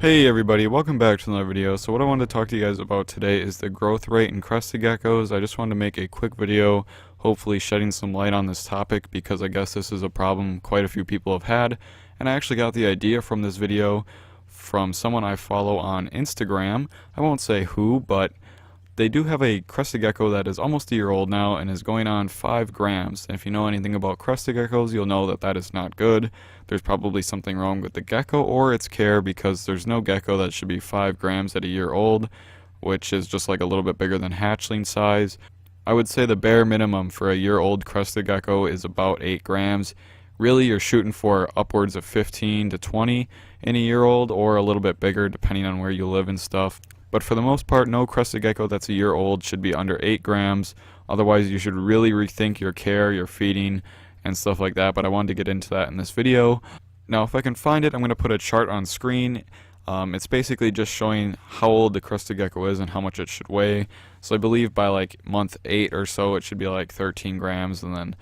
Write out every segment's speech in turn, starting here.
Hey everybody, welcome back to another video. So what I wanted to talk to you guys about today is the growth rate in crested geckos. I just wanted to make a quick video, hopefully shedding some light on this topic because I guess this is a problem quite a few people have had. And I actually got the idea from this video from someone I follow on Instagram. I won't say who, but they do have a crested gecko that is almost a year old now and is going on 5 grams. And if you know anything about crested geckos, you'll know that that is not good. There's probably something wrong with the gecko or its care, because there's no gecko that should be 5 grams at a year old, which is just like a little bit bigger than hatchling size. I would say the bare minimum for a year old crested gecko is about 8 grams. Really, you're shooting for upwards of 15 to 20 in a year old, or a little bit bigger depending on where you live and stuff. But for the most part, no crested gecko that's a year old should be under 8 grams. Otherwise, you should really rethink your care, your feeding, and stuff like that. But I wanted to get into that in this video. Now, if I can find it, I'm going to put a chart on screen. It's basically just showing how old the crested gecko is and how much it should weigh. So I believe by like month 8 or so, it should be like 13 grams and then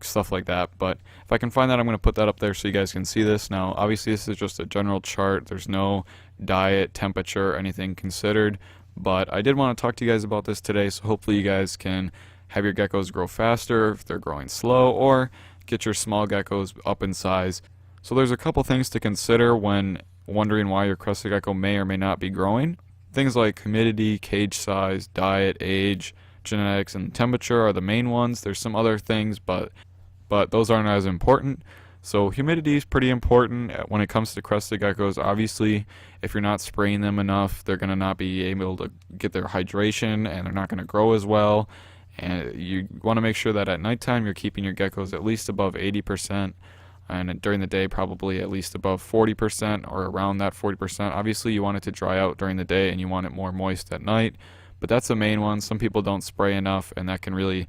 stuff like that. But if I can find that, I'm going to put that up there so you guys can see this. Now, obviously, this is just a general chart. There's no diet, temperature, anything considered, but I did want to talk to you guys about this today, so hopefully you guys can have your geckos grow faster if they're growing slow, or get your small geckos up in size. So there's a couple things to consider when wondering why your crested gecko may or may not be growing. Things like humidity, cage size, diet, age, genetics, and temperature are the main ones. There's some other things, but those aren't as important. So humidity is pretty important when it comes to crested geckos. Obviously, if you're not spraying them enough, they're going to not be able to get their hydration, and they're not going to grow as well. And you want to make sure that at nighttime you're keeping your geckos at least above 80%, and during the day probably at least above 40% or around that 40%. Obviously, you want it to dry out during the day and you want it more moist at night, but that's the main one. Some people don't spray enough, and that can really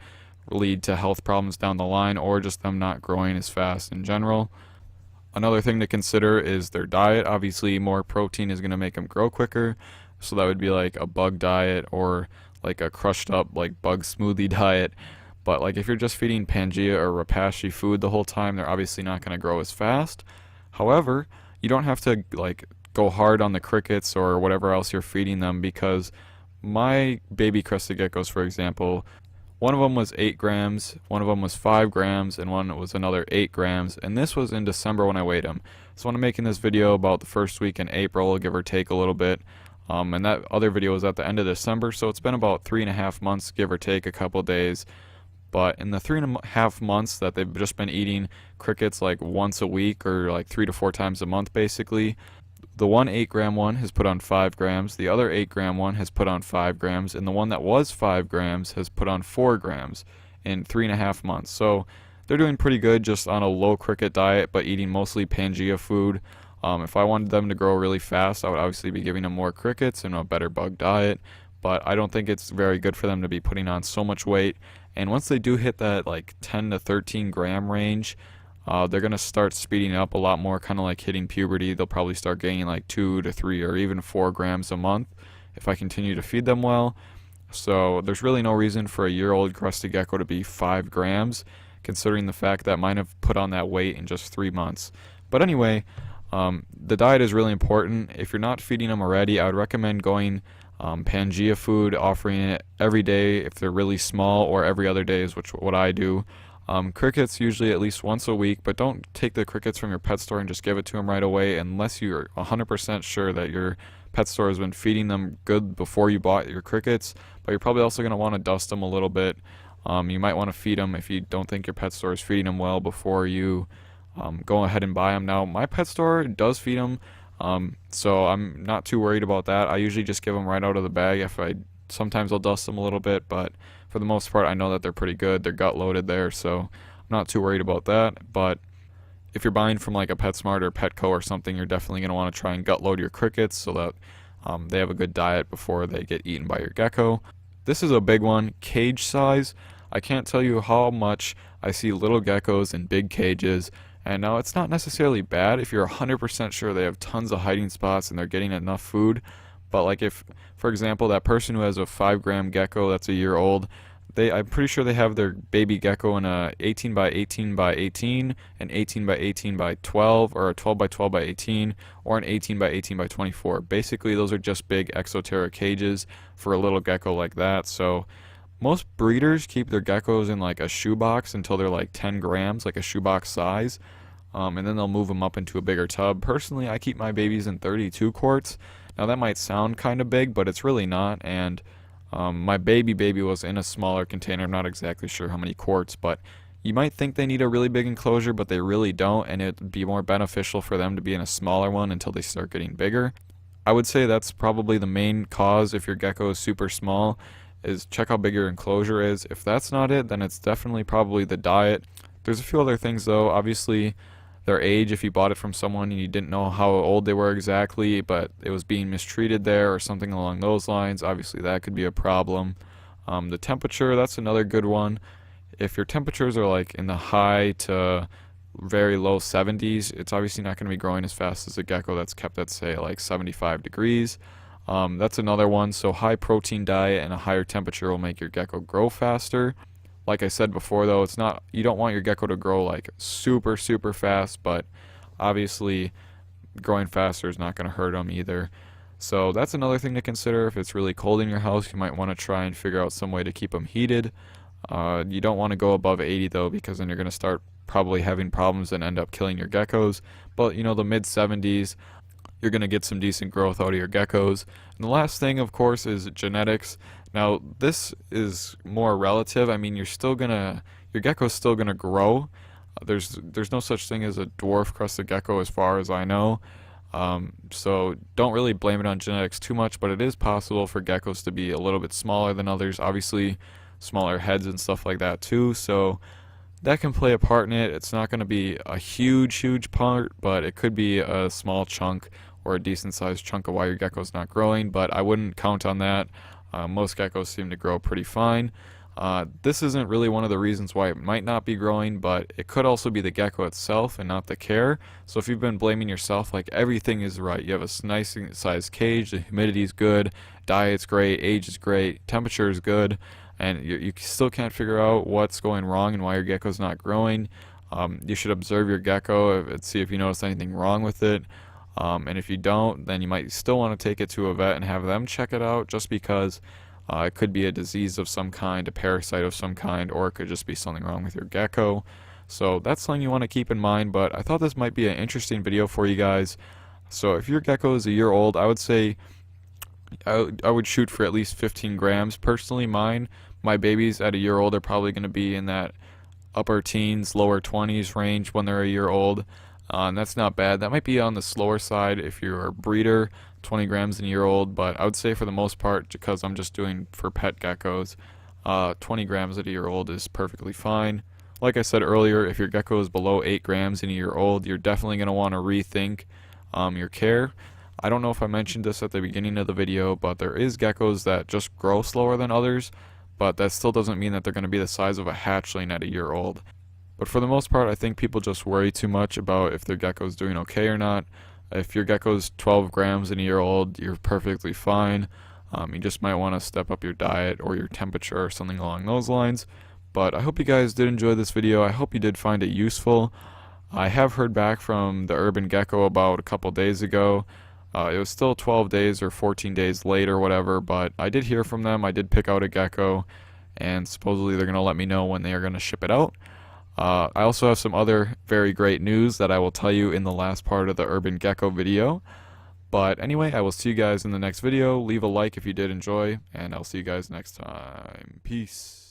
lead to health problems down the line, or just them not growing as fast in general. Another thing to consider is their diet. Obviously, more protein is going to make them grow quicker, so that would be like a bug diet or like a crushed up like bug smoothie diet. But like if you're just feeding Pangea or Rapashi food the whole time, they're obviously not going to grow as fast. However, you don't have to like go hard on the crickets or whatever else you're feeding them, because my baby crested geckos, for example, one of them was 8 grams, one of them was 5 grams, and one was another 8 grams. And this was in December when I weighed them. So I'm making this video about the first week in April, give or take a little bit. And that other video was at the end of December, so it's been about 3.5 months, give or take a couple days. But in the 3.5 months that they've just been eating crickets like once a week, or like 3 to 4 times a month basically, the one 8-gram one has put on 5 grams, the other 8-gram one has put on 5 grams, and the one that was 5 grams has put on 4 grams in 3.5 months. So they're doing pretty good just on a low cricket diet, but eating mostly Pangea food. If I wanted them to grow really fast, I would obviously be giving them more crickets and a better bug diet, but I don't think it's very good for them to be putting on so much weight. And once they do hit that like 10 to 13 gram range, they're going to start speeding up a lot more, kind of like hitting puberty. They'll probably start gaining like 2 to 3 or even 4 grams a month if I continue to feed them well. So there's really no reason for a year-old crested gecko to be 5 grams, considering the fact that mine have put on that weight in just 3 months. But anyway, the diet is really important. If you're not feeding them already, I would recommend going Pangea food, offering it every day if they're really small, or every other day is what I do. Crickets usually at least once a week, but don't take the crickets from your pet store and just give it to them right away unless you're 100% sure that your pet store has been feeding them good before you bought your crickets. But you're probably also going to want to dust them a little bit. You might want to feed them if you don't think your pet store is feeding them well before you go ahead and buy them. Now, my pet store does feed them, so I'm not too worried about that. I usually just give them right out of the bag. Sometimes I'll dust them a little bit, but for the most part, I know that they're pretty good. They're gut loaded there, so I'm not too worried about that. But if you're buying from like a PetSmart or Petco or something, you're definitely going to want to try and gut load your crickets so that they have a good diet before they get eaten by your gecko. This is a big one, cage size. I can't tell you how much I see little geckos in big cages. And now it's not necessarily bad if you're 100% sure they have tons of hiding spots and they're getting enough food. But like if, for example, that person who has a 5-gram gecko that's a year old, I'm pretty sure they have their baby gecko in a 18 by 18 by 18, an 18 by 18 by 12, or a 12 by 12 by 18, or an 18 by 18 by 24. Basically, those are just big exoteric cages for a little gecko like that. So most breeders keep their geckos in like a shoebox until they're like 10 grams, like a shoebox size, and then they'll move them up into a bigger tub. Personally, I keep my babies in 32 quarts. Now that might sound kind of big, but it's really not, and my baby was in a smaller container. I'm not exactly sure how many quarts, but you might think they need a really big enclosure, but they really don't, and it'd be more beneficial for them to be in a smaller one until they start getting bigger. I would say that's probably the main cause if your gecko is super small, is check how big your enclosure is. If that's not it, then it's definitely probably the diet. There's a few other things though. Obviously, their age, if you bought it from someone and you didn't know how old they were exactly, but it was being mistreated there or something along those lines, obviously that could be a problem. The temperature, that's another good one. If your temperatures are like in the high to very low 70s, it's obviously not going to be growing as fast as a gecko that's kept at, say, like 75 degrees. That's another one. So high protein diet and a higher temperature will make your gecko grow faster. Like I said before though, it's not, you don't want your gecko to grow like super fast, but obviously growing faster is not going to hurt them either. So that's another thing to consider. If it's really cold in your house, you might want to try and figure out some way to keep them heated. You don't want to go above 80 though, because then you're going to start probably having problems and end up killing your geckos. But you know, the mid 70s, you're going to get some decent growth out of your geckos. And the last thing, of course, is genetics. Now, this is more relative. I mean, your gecko's still gonna grow. There's no such thing as a dwarf crested gecko as far as I know. So don't really blame it on genetics too much, but it is possible for geckos to be a little bit smaller than others. Obviously, smaller heads and stuff like that too. So that can play a part in it. It's not going to be a huge part, but it could be a small chunk or a decent sized chunk of why your gecko's not growing, but I wouldn't count on that. Most geckos seem to grow pretty fine. This isn't really one of the reasons why it might not be growing, but it could also be the gecko itself and not the care. So if you've been blaming yourself, like everything is right, you have a nice sized cage, the humidity is good, diet's great, age is great, temperature is good, and you still can't figure out what's going wrong and why your gecko's not growing, you should observe your gecko and see if you notice anything wrong with it. And if you don't, then you might still want to take it to a vet and have them check it out, just because it could be a disease of some kind, a parasite of some kind, or it could just be something wrong with your gecko. So that's something you want to keep in mind, but I thought this might be an interesting video for you guys. So if your gecko is a year old, I would say I would shoot for at least 15 grams. Personally, my babies at a year old are probably going to be in that upper teens, lower 20s range when they're a year old. And that's not bad. That might be on the slower side if you're a breeder, 20 grams in a year old, but I would say for the most part, because I'm just doing for pet geckos, 20 grams at a year old is perfectly fine. Like I said earlier, if your gecko is below 8 grams in a year old, you're definitely going to want to rethink your care. I don't know if I mentioned this at the beginning of the video, but there is geckos that just grow slower than others, but that still doesn't mean that they're going to be the size of a hatchling at a year old. But for the most part, I think people just worry too much about if their gecko is doing okay or not. If your gecko is 12 grams in a year old, you're perfectly fine. You just might want to step up your diet or your temperature or something along those lines. But I hope you guys did enjoy this video. I hope you did find it useful. I have heard back from the urban gecko about a couple days ago. It was still 12 days or 14 days late or whatever, but I did hear from them. I did pick out a gecko, and supposedly they're going to let me know when they are going to ship it out. I also have some other very great news that I will tell you in the last part of the urban gecko video. But anyway, I will see you guys in the next video. Leave a like if you did enjoy, and I'll see you guys next time. Peace.